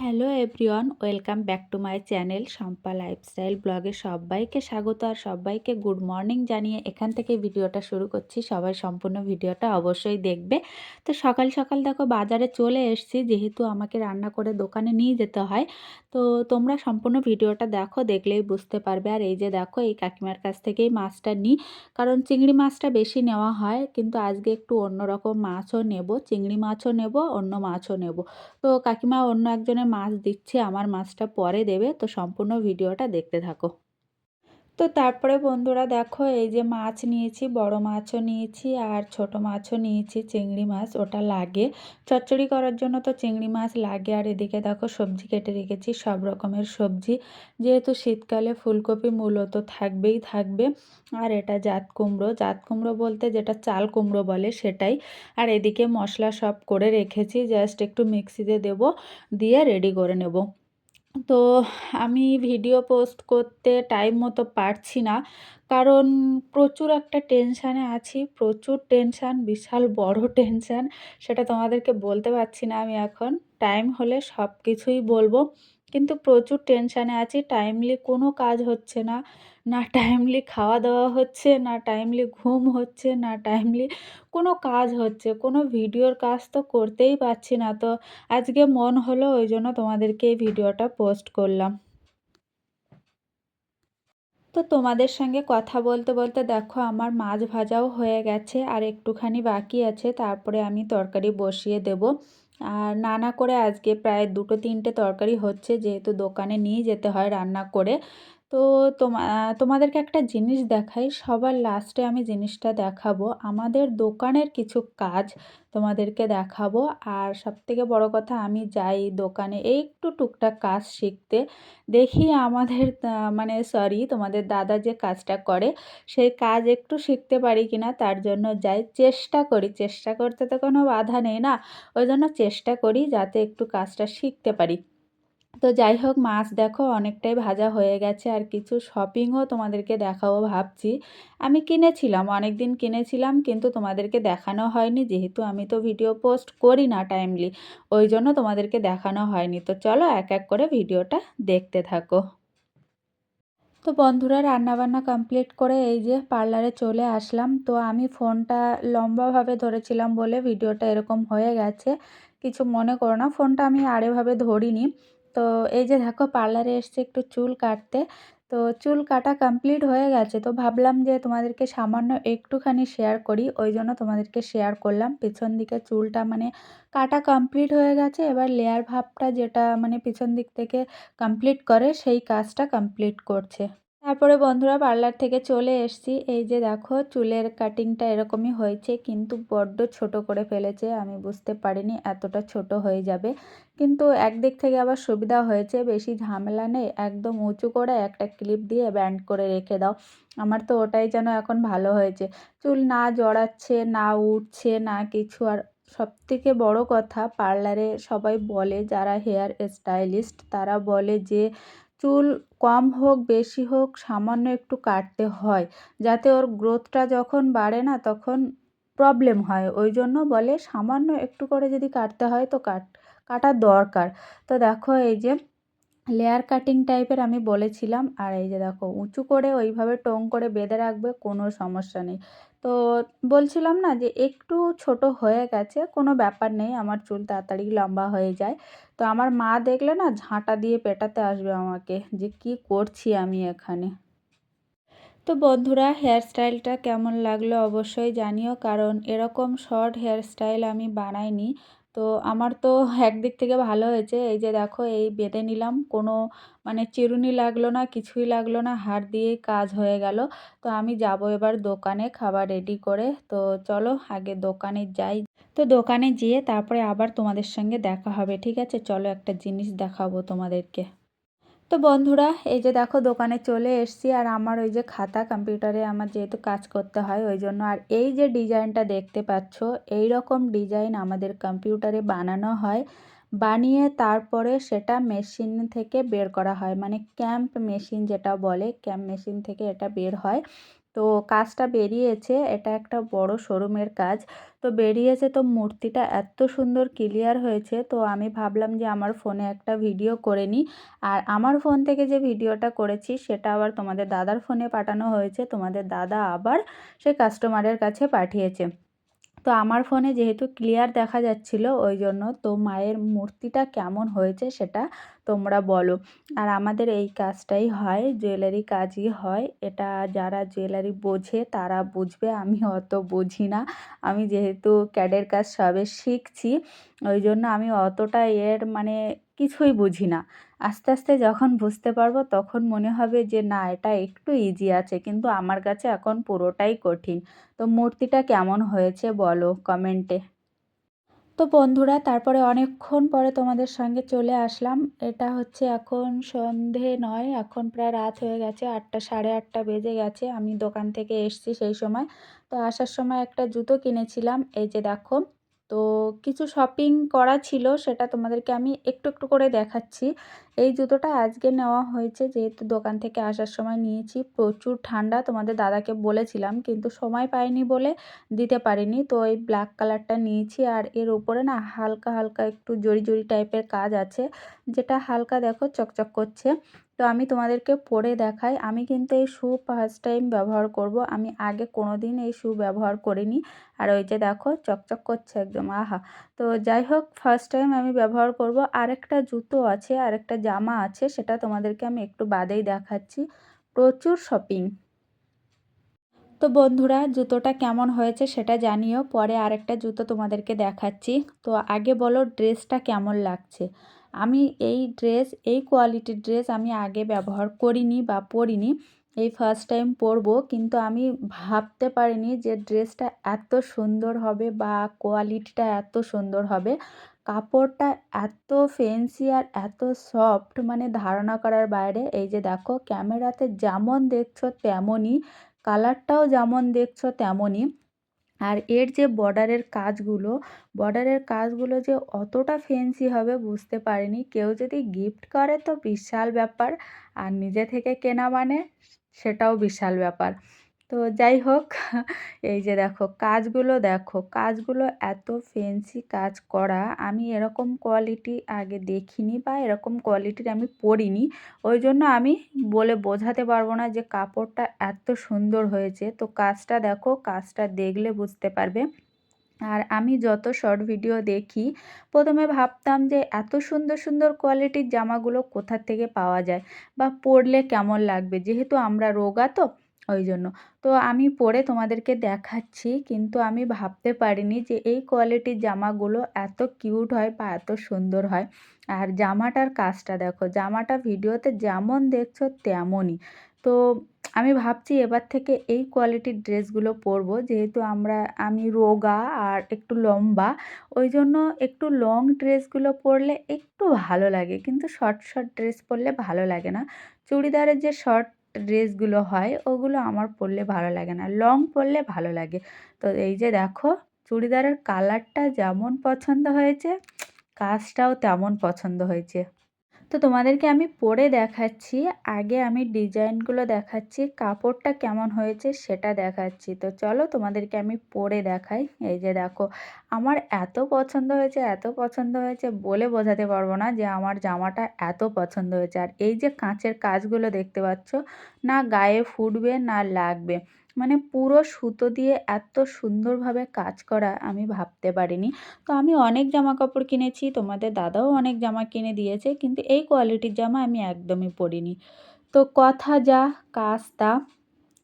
Hello everyone, welcome back to my channel Shampa lifestyle ব্লগে সবাইকে স্বাগত আর সবাইকে গুড মর্নিং জানিয়ে এখান থেকে ভিডিওটা শুরু করছি। সবাই সম্পূর্ণ ভিডিওটা অবশ্যই দেখবে। তো সকাল সকাল দেখো বাজারে চলে এসেছি, যেহেতু আমাকে রান্না করে দোকানে নিয়ে যেতে হয়। তো তোমরা সম্পূর্ণ ভিডিওটা দেখো, দেখলেই বুঝতে পারবে। আর এই যে দেখো, এই কাকিমার কাছ থেকেই মাছটা নিই, কারণ চিংড়ি মাছটা বেশি নেওয়া হয়, কিন্তু আজকে একটু অন্যরকম মাছও নেব, চিংড়ি মাছও নেব, অন্য মাছও নেব। তো কাকিমা অন্য একজনের মাছ দিচ্ছে, আমার মাছটা পরে দেবে। তো সম্পূর্ণ ভিডিওটা দেখতে থাকো। তো তারপরে বন্ধুরা দেখো, এই যে মাছ নিয়েছি, বড় মাছও নিয়েছি আর ছোট মাছও নিয়েছি। চিংড়ি মাছ ওটা লাগে চচ্চড়ি করার জন্য, তো চিংড়ি মাছ লাগে। আর এদিকে দেখো সবজি কেটে রেখেছি, সব রকমের সবজি, যেহেতু শীতকালে ফুলকপি মূলত থাকবেই থাকবে। আর এটা জাত কুমড়ো, জাত কুমড়ো বলতে যেটা চাল কুমড়ো বলে সেটাই। আর এদিকে মশলা সব করে রেখেছি, জাস্ট একটু মিক্সিতে দেব, দিয়ে রেডি করে নেব। তো আমি ভিডিও পোস্ট করতে টাইম মতো পারছি না, কারণ প্রচুর একটা টেনশানে আছি, প্রচুর টেনশান, বিশাল বড় টেনশান। সেটা তোমাদেরকে বলতে পারছি না আমি এখন, টাইম হলে সব কিছুই বলবো। কিন্তু প্রচুর টেনশানে আছি, টাইমলি কোনো কাজ হচ্ছে না, না টাইমলি খাওয়া দাওয়া হচ্ছে, না টাইমলি ঘুম হচ্ছে, না টাইমলি কোনো কাজ হচ্ছে, কোনো ভিডিওর কাজ তো করতেই পারছি না। তো আজকে মন হলো, ওই জন্য তোমাদেরকে এই ভিডিওটা পোস্ট করলাম। তো তোমাদের সঙ্গে কথা বলতে বলতে দেখো আমার মাছ ভাজাও হয়ে গেছে, আর একটুখানি বাকি আছে, তারপরে আমি তরকারি বসিয়ে দেব। আর নানা করে আজকে প্রায় 2-3টে তরকারি হচ্ছে, যেহেতু দোকানে নিয়ে যেতে হয় রান্না করে। তো তোমাদেরকে একটা জিনিস দেখাই, সবার লাস্টে আমি জিনিসটা দেখাবো, আমাদের দোকানের কিছু কাজ তোমাদেরকে দেখাবো। আর সবথেকে বড় কথা, আমি যাই দোকানে এই একটু টুকটাক কাজ শিখতে, দেখি আমাদের মানে সরি, তোমাদের দাদা যে কাজটা করে সেই কাজ একটু শিখতে পারি কিনা, তার জন্য যাই, চেষ্টা করি, চেষ্টা করতে তো কোনো বাধা নেই না, ওই জন্য চেষ্টা করি যাতে একটু কাজটা শিখতে পারি। তো যাই হোক, মাছ দেখো অনেকটাই ভাজা হয়ে গেছে, আর কিছু শপিংও তোমাদেরকে দেখাবো ভাবছি। আমি কিনেছিলাম, অনেক দিন কিনেছিলাম, কিন্তু তোমাদেরকে দেখানো হয়নি, যেহেতু আমি তো ভিডিও পোস্ট করি না টাইমলি, ওই জন্য তোমাদেরকে দেখানো হয়নি। তো চলো এক এক করে ভিডিওটা দেখতে থাকো। তো বন্ধুরা, রান্নাবান্না কমপ্লিট করে এই যে পার্লারে চলে আসলাম। তো আমি ফোনটা লম্বাভাবে ধরেছিলাম বলে ভিডিওটা এরকম হয়ে গেছে, কিছু মনে করো না, ফোনটা আমি আড়েভাবে ধরিনি। তো এই যে দেখো পার্লারে এসছে একটু চুল কাটতে। তো চুল কাটা কমপ্লিট হয়ে গেছে, তো ভাবলাম যে তোমাদেরকে সামান্য একটুখানি শেয়ার করি, ওই জন্য তোমাদেরকে শেয়ার করলাম। পিছন দিকে চুলটা মানে কাটা কমপ্লিট হয়ে গেছে, এবার লেয়ার ভাবটা যেটা মানে পিছন দিক থেকে কমপ্লিট করে সেই কাজটা কমপ্লিট করছে। তারপরে বন্ধুরা পার্লার থেকে চলে এসেছি, এই যে দেখো চুলের কাটিংটা এরকমই হয়েছে, কিন্তু বড্ড ছোট করে ফেলেছে, আমি বুঝতে পারিনি এতটা ছোট হয়ে যাবে। কিন্তু একদিক থেকে আবার সুবিধা হয়েছে, বেশি ঝামেলা নেই, একদম উঁচু করে একটা ক্লিপ দিয়ে ব্যান্ড করে রেখে দাও। আমার তো ওটাই যেন এখন ভালো হয়েছে, চুল না জড়াচ্ছে, না উঠছে, না কিছু। আর সবথেকে বড় কথা, পার্লারে সবাই বলে, যারা হেয়ার স্টাইলিস্ট তারা বলে যে চুল কম হোক বেশি হোক সামান্য একটু কাটতে হয়, যাতে ওর গ্রোথটা যখন বাড়ে না তখন প্রবলেম হয়, ওই জন্য বলে সামান্য একটু করে যদি কাটতে হয় তো কাটা দরকার। তো দেখো এই যে লেয়ার কাটিং টাইপের আমি বলেছিলাম, আর এই যে দেখো উঁচু করে ওইভাবে টোং করে বেঁধে রাখবে, কোনো সমস্যা নেই। তো বলছিলাম না যে একটু ছোট হয়ে গেছে, কোনো ব্যাপার নেই, আমার চুল তাড়াতাড়ি লম্বা হয়ে যায়। তো আমার মা দেখলে না ঝাঁটা দিয়ে পেটাতে আসবে আমাকে, যে কি করছি আমি এখানে। তো বন্ধুরা, হেয়ার স্টাইলটা কেমন লাগলো অবশ্যই জানিও, কারণ এরকম শর্ট হেয়ার স্টাইল আমি বানাইনি। তো আমার তো একদিক থেকে ভালো হয়েছে, এই যে দেখো এই বেঁধে নিলাম, কোনো মানে চিরুনি লাগলো না, কিছুই লাগলো না, হাত দিয়েই কাজ হয়ে গেল। তো আমি যাব এবার দোকানে খাবার রেডি করে। তো চলো আগে দোকানে যাই। তো দোকানে যেয়ে তারপরে আবার তোমাদের সঙ্গে দেখা হবে, ঠিক আছে? চলো একটা জিনিস দেখাবো তোমাদেরকে। তো বন্ধুরা, এই যে দেখো দোকানে চলে এসেছি, আর আমার ওই যে খাতা, কম্পিউটারে আমার যেহেতু কাজ করতে হয় ওই জন্য। আর এই যে ডিজাইনটা দেখতে পাচ্ছ, এই রকম ডিজাইন আমাদের কম্পিউটারে বানানো হয়, বানিয়ে তারপরে সেটা মেশিন থেকে বের করা হয়, মানে ক্যাম্প মেশিন যেটা বলে, ক্যাম্প মেশিন থেকে এটা বের হয়। তো কাজটা বেরিয়েছে, এটা একটা বড় শোরুমের কাজ। তো বেরিয়েছে, তো মূর্তিটা এত সুন্দর ক্লিয়ার হয়েছে, তো আমি ভাবলাম যে আমার ফোনে একটা ভিডিও করে নিই। আর আমার ফোন থেকে যে ভিডিওটা করেছি সেটা আবার তোমাদের দাদার ফোনে পাঠানো হয়েছে, তোমাদের দাদা আবার সেই কাস্টমারের কাছে পাঠিয়েছে। তো আমার ফোনে যেহেতু ক্লিয়ার দেখা যাচ্ছিল ওই জন্য। তো মায়ের মূর্তিটা কেমন হয়েছে সেটা তোমরা বলো। আর আমাদের এই কাজটাই হয়, জুয়েলারি কাজই হয়, এটা যারা জুয়েলারি বোঝে তারা বুঝবে, আমি অত বুঝি না। আমি যেহেতু ক্যাডের কাজ সবে শিখছি ওই জন্য আমি অতটা এর মানে কিছুই বুঝি না। আস্তে আস্তে যখন বুঝতে পারবো তখন মনে হবে যে না, এটা একটু ইজি আছে, কিন্তু আমার কাছে এখন পুরোটাই কঠিন। তো মূর্তিটা কেমন হয়েছে বলো কমেন্টে। তো বন্ধুরা, তারপরে অনেকক্ষণ পরে তোমাদের সঙ্গে চলে আসলাম। এটা হচ্ছে এখন সন্ধে নয়, এখন প্রায় রাত হয়ে গেছে, 8টা, সাড়ে 8টা বেজে গেছে। আমি দোকান থেকে এসছি সেই সময়। তো আসার সময় একটা জুতো কিনেছিলাম, এই যে দেখো। তো কিছু শপিং করা ছিল, সেটা তোমাদেরকে আমি একটু একটু করে দেখাচ্ছি। এই জুতোটা আজকে নেওয়া হয়েছে, যেহেতু দোকান থেকে আসার সময় নিয়েছি। প্রচুর ঠান্ডা, তোমাদের দাদাকে বলেছিলাম কিন্তু সময় পাইনি বলে দিতে পারিনি। তো এই ব্ল্যাক কালারটা নিয়েছি, আর এর উপরে না হালকা হালকা একটু জরি জরি টাইপের কাজ আছে, যেটা হালকা দেখো চকচক করছে। তো আমি তোমাদেরকে পরে দেখাই। আমি কিন্তু এই শু ফার্স্ট টাইম ব্যবহার করব, আমি আগে কোনো দিন এই শু ব্যবহার করিনি। আর ওই যে দেখো চকচক করছে একদম, আহা। তো যাই হোক, ফার্স্ট টাইম আমি ব্যবহার করব। আরেকটা জুতো আছে, আরেকটা জামা আছে, সেটা তোমাদেরকে আমি একটু বাদেই দেখাচ্ছি। প্রচুর শপিং। তো বন্ধুরা, জুতোটা কেমন হয়েছে সেটা জানিও, পরে আরেকটা জুতো তোমাদেরকে দেখাচ্ছি। তো আগে বলো ড্রেসটা কেমন লাগছে। আমি এই কোয়ালিটির ড্রেস আমি আগে ব্যবহার করিনি বা পরিনি, এই ফার্স্ট টাইম পরবো। কিন্তু আমি ভাবতে পারিনি যে ড্রেসটা এত সুন্দর হবে বা কোয়ালিটিটা এত সুন্দর হবে। কাপড়টা এত ফেন্সি আর এত সফট, মানে ধারণা করার বাইরে। এই যে দেখো, ক্যামেরাতে যেমন দেখছো তেমনই, কালারটাও যেমন দেখছো তেমনই। আর এর যে বর্ডারের কাজগুলো যে অতটা ফেন্সি হবে বুঝতে পারিনি। কেউ যদি গিফট করে তো বিশাল ব্যাপার, আর নিজে থেকে কেনা মানে সেটাও বিশাল ব্যাপার। তো যাই হোক, এই যে কাজগুলো এত ফেন্সি কাজ করা, আমি এরকম কোয়ালিটি আগে দেখিনি বা এরকম কোয়ালিটির আমি পরিনি। ওই জন্য আমি বলে বোঝাতে পারবো না যে কাপড়টা এত সুন্দর হয়েছে। তো কাজটা দেখো, কাজটা দেখলে বুঝতে পারবে। আর আমি যত শর্ট ভিডিও দেখি, প্রথমে ভাবতাম যে এত সুন্দর সুন্দর কোয়ালিটির জামাগুলো কোথা থেকে পাওয়া যায় বা পরলে কেমন লাগবে, যেহেতু আমরা রোগা তো ওই জন্য। তো আমি পরে তোমাদেরকে দেখাচ্ছি, কিন্তু আমি ভাবতে পারিনি যে এই কোয়ালিটির জামাগুলো এত কিউট হয় বা এত সুন্দর হয়। আর জামাটার কাজটা দেখো, জামাটা ভিডিওতে যেমন দেখছো তেমনই। তো আমি ভাবছি এবার থেকে এই কোয়ালিটির ড্রেসগুলো পরবো, যেহেতু আমি রোগা আর একটু লম্বা, ওই জন্য একটু লং ড্রেসগুলো পরলে একটু ভালো লাগে, কিন্তু শর্ট শর্ট ড্রেস পরলে ভালো লাগে না। চুড়িদারের যে শর্ট ড্রেসগুলো হয় ওগুলো আমার পরলে ভালো লাগে না, লং পরলে ভালো লাগে। তো এই যে দেখো, চুড়িদারের কালারটা যেমন পছন্দ হয়েছে, কাজটাও তেমন পছন্দ হয়েছে। তো তোমাদেরকে আমি পরে দেখাচ্ছি, আগে আমি ডিজাইনগুলো দেখাচ্ছি, কাপড়টা কেমন হয়েছে সেটা দেখাচ্ছি। তো চলো তোমাদেরকে আমি পরে দেখাই। এই যে দেখো, আমার এত পছন্দ হয়েছে, এত পছন্দ হয়েছে, বলে বোঝাতে পারবো না যে আমার জামাটা এত পছন্দ হয়েছে। আর এই যে কাঁচের কাজগুলো দেখতে পাচ্ছ, না গায়ে ফুটবে না লাগবে, মানে পুরো সুতো দিয়ে এত সুন্দরভাবে কাজ করা আমি ভাবতে পারিনি। তো আমি অনেক জামা কাপড় কিনেছি, তোমাদের দাদাও অনেক জামা কিনে দিয়েছে, কিন্তু এই কোয়ালিটির জামা আমি একদমই পরিনি। তো কথা যা কাজ তা।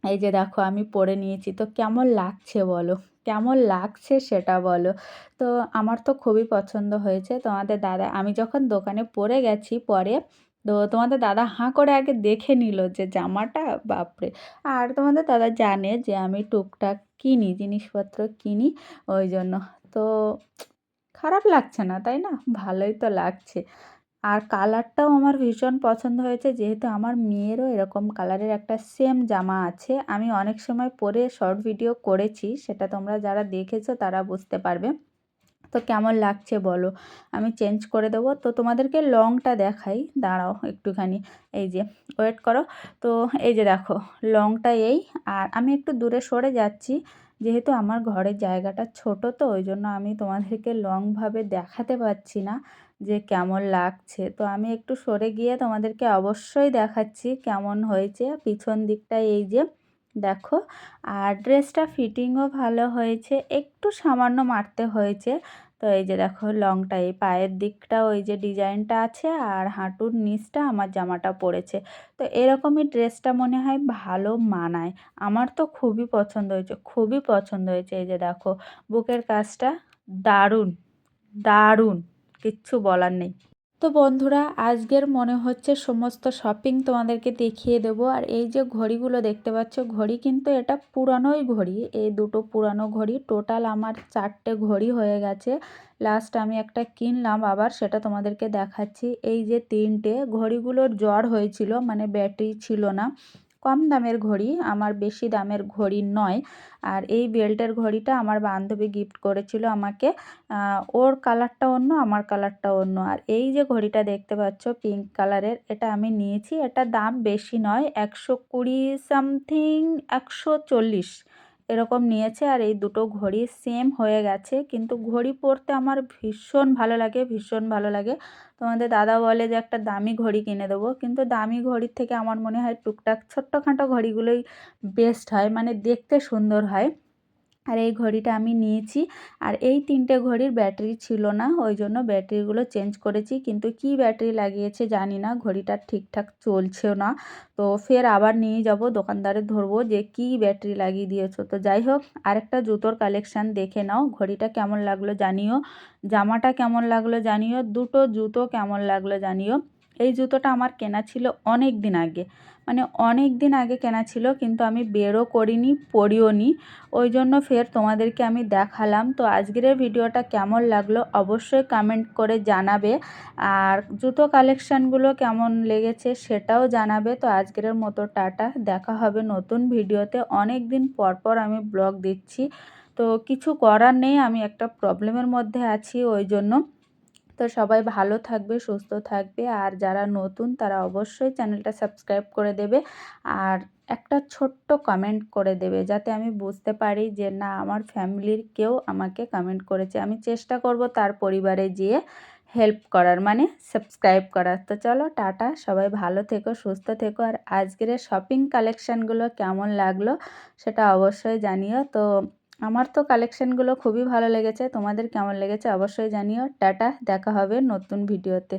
এই যে দেখো, আমি পরে নিয়েছি, তো কেমন লাগছে বলো, কেমন লাগছে সেটা বলো। তো আমার তো খুবই পছন্দ হয়েছে। তোমাদের দাদা, আমি যখন দোকানে পরে গেছি পরে, তো তোমাদের দাদা হাঁ করে আগে দেখে নিল যে জামাটা, বাপরে। আর তোমাদের দাদা জানে যে আমি টুকটাক কিনি, জিনিসপত্র কিনি, ওই জন্য। তো খারাপ লাগছে না, তাই না? ভালোই তো লাগছে। আর কালারটাও আমার ভীষণ পছন্দ হয়েছে, যেহেতু আমার মেয়েরও এরকম কালারের একটা সেম জামা আছে। আমি অনেক সময় পরে শর্ট ভিডিও করেছি, সেটা তোমরা যারা দেখেছো তারা বুঝতে পারবে। তো কেমন লাগছে বলো। আমি চেঞ্জ করে দেবো। তো তোমাদেরকে লংটা দেখাই, দাঁড়াও একটুখানি, এই যে ওয়েট করো। তো এই যে দেখো লংটা এই, আর আমি একটু দূরে সরে যাচ্ছি যেহেতু আমার ঘরের জায়গাটা ছোট, তো ওই জন্য আমি তোমাদেরকে লংভাবে দেখাতে পারছি না যে কেমন লাগছে। তো আমি একটু সরে গিয়ে তোমাদেরকে অবশ্যই দেখাচ্ছি কেমন হয়েছে। পিছন দিকটা এই যে দেখো, আর ড্রেসটা ফিটিংও ভালো হয়েছে, একটু সামান্য মারতে হয়েছে। তো এই যে দেখো লংটা, এই পায়ের দিকটা ওই যে ডিজাইনটা আছে, আর হাঁটুর নিচটা আমার জামাটা পড়েছে। তো এরকমই ড্রেসটা মনে হয় ভালো মানায়। আমার তো খুবই পছন্দ হয়েছে, খুবই পছন্দ হয়েছে। এই যে দেখো বুকের কাজটা দারুণ, দারুণ, কিচ্ছু বলার নেই। তো বন্ধুরা আজকের মনে হচ্ছে সমস্ত শপিং তোমাদেরকে দেখিয়ে দেবো। আর এই যে ঘড়িগুলো দেখতে পাচ্ছ, ঘড়ি কিন্তু এটা পুরানোই ঘড়ি, এই দুটো পুরানো ঘড়ি, টোটাল আমার 4টে ঘড়ি হয়ে গেছে। লাস্ট আমি একটা কিনলাম আবার, সেটা তোমাদেরকে দেখাচ্ছি। এই যে 3টে ঘড়িগুলোর জ্বর হয়েছিল, মানে ব্যাটারি ছিল না। কম দামের ঘড়ি, আমার বেশি দামের ঘড়ি নয়। আর এই বেল্টের ঘড়িটা আমার বান্ধবী গিফট করেছিল আমাকে। ওর কালারটা অন্য, আমার কালারটা অন্য। আর এই যে ঘড়িটা দেখতে পাচ্ছ পিঙ্ক কালারের, এটা আমি নিয়েছি। এটা দাম বেশি নয়, 120 সামথিং, 140 এরকম নিয়েছে। আর এই দুটো ঘড়ি সেম হয়ে গেছে, কিন্তু ঘড়ি পরতে আমার ভীষণ ভালো লাগে, ভীষণ ভালো লাগে। তোমাদের দাদা বলে যে একটা দামি ঘড়ি কিনে দেবো, কিন্তু দামি ঘড়ির থেকে আমার মনে হয় টুকটাক ছোট্টখাটো ঘড়িগুলোই বেস্ট হয়, মানে দেখতে সুন্দর হয়। আর এই ঘড়িটা আমি নিয়েছি। আর এই 3টে ঘড়ির ব্যাটারি ছিল না, ওই জন্য ব্যাটারিগুলো চেঞ্জ করেছি, কিন্তু কি ব্যাটারি লাগিয়েছে জানি না, ঘড়িটা ঠিকঠাক চলছেও না। তো ফের আবার নিয়ে যাব, দোকানদারে ধরবো যে কি ব্যাটারি লাগিয়ে দিয়েছো। তো যাই হোক, আরেকটা জুতোর কালেকশান দেখে নাও। ঘড়িটা কেমন লাগলো জানিও, জামাটা কেমন লাগলো জানিও, দুটো জুতো কেমন লাগলো জানিও। এই জুতোটা আমার কেনা ছিল অনেক দিন আগে, মানে অনেক দিন আগে কেনা ছিল, কিন্তু আমি বেরও করিনি, পরিও নি, ওই জন্য ফের তোমাদেরকে আমি দেখালাম। তো আজকের ভিডিওটা কেমন লাগলো অবশ্যই কমেন্ট করে জানাবে, আর জুতো কালেকশানগুলো কেমন লেগেছে সেটাও জানাবে। তো আজকের মতো টাটা, দেখা হবে নতুন ভিডিওতে। অনেক দিন পর পর আমি ব্লগ দিচ্ছি, তো কিছু করার নেই, আমি একটা প্রবলেমের মধ্যে আছি ওই জন্য। তো সবাই ভালো থাকবে, সুস্থ থাকবে, আর যারা নতুন তারা অবশ্যই চ্যানেলটা সাবস্ক্রাইব করে দেবে, আর একটা ছোট্ট কমেন্ট করে দেবে, যাতে আমি বুঝতে পারি যে না, আমার ফ্যামিলির কেউ আমাকে কমেন্ট করেছে। আমি চেষ্টা করব তার পরিবারে যেয়ে হেল্প করার, মানে সাবস্ক্রাইব করার। তো চলো টাটা, সবাই ভালো থেকো, সুস্থ থেকো। আর আজকের শপিং কালেকশানগুলো কেমন লাগলো সেটা অবশ্যই জানিও। তো আমার তো কালেকশানগুলো খুবই ভালো লেগেছে, তোমাদের কেমন লেগেছে অবশ্যই জানিও। টাটা, দেখা হবে নতুন ভিডিওতে।